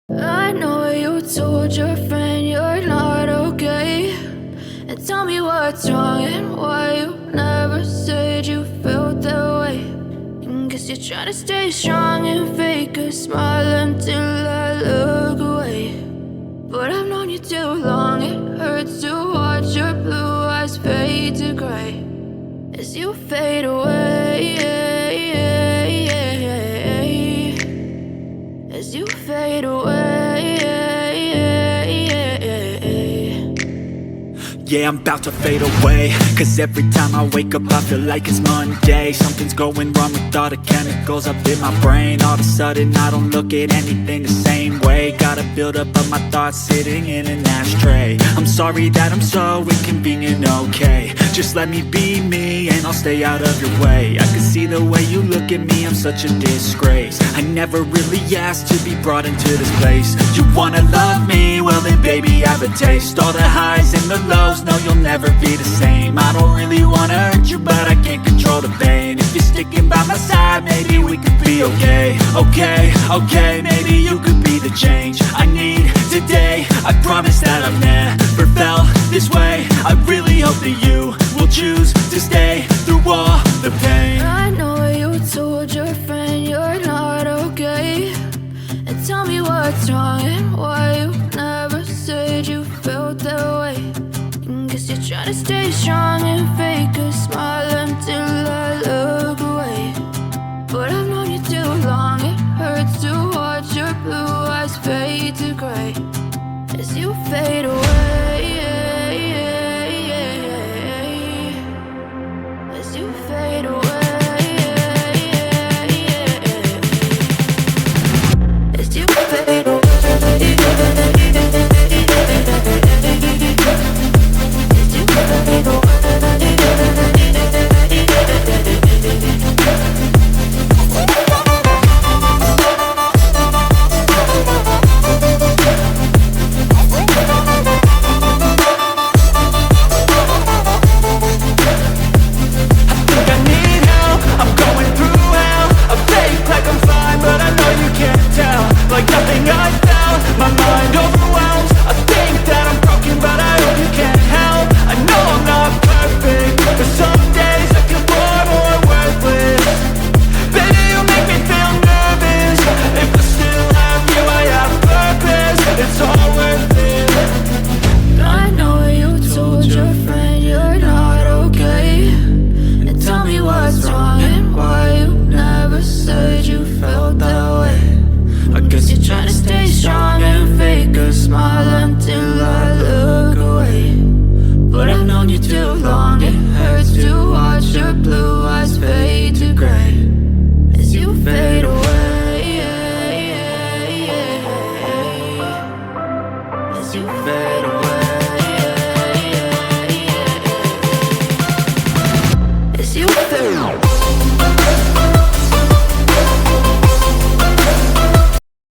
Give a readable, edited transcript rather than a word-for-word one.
I know you told your friend you're not okay, and tell me what's wrong and why you never said you felt that way. And guess you're trying to stay strong and fake a smile until I look away. But I've known you too long, it hurts to watch your blue eyes fade to gray as you fade away, as you fade away. Yeah, I'm about to fade away, cause every time I wake up I feel like it's Monday. Something's going wrong with all the chemicals up in my brain. All of a sudden I don't look at anything the same way. Got a buildup of my thoughts sitting in an ashtray. I'm sorry that I'm so inconvenient, okay. Just let me be me and I'll stay out of your way. I can see the way you look at me, I'm such a disgrace. I never really asked to be brought into this place. You wanna love me? Well then baby I have a taste. All the highs and the lows, no you'll never be the same. I don't really wanna hurt you but I can't control the pain. If you're sticking by my side maybe we could be okay. Okay, maybe you could be the change I need today. I promise that I've never felt this way. I really hope that you will choose to stay through all the pain. I know you told your friend you're not okay, and tell me what's wrong and why you never said you felt that way. And guess you're trying to stay strong and fake a smile until I look away. But I've known you too long, it hurts to watch your blue eyes fade to gray as you fade away, as you fade away, as you fade away, as you fade away. Like nothing I felt, my mind overwhelms. I think that I'm broken, but I hope you can't help. I know I'm not perfect, but some days I feel far more worthless. Baby, you make me feel nervous. If I still have you, I have purpose. It's all worth it. I know you told your friend you're not okay, and tell me what's wrong and why you never said you felt that way. I guess you're trying to stay strong and fake a smile until I look away. But I've known you too long, it hurts to watch your blue eyes fade to gray as you fade away, as you fade away, as you fade away.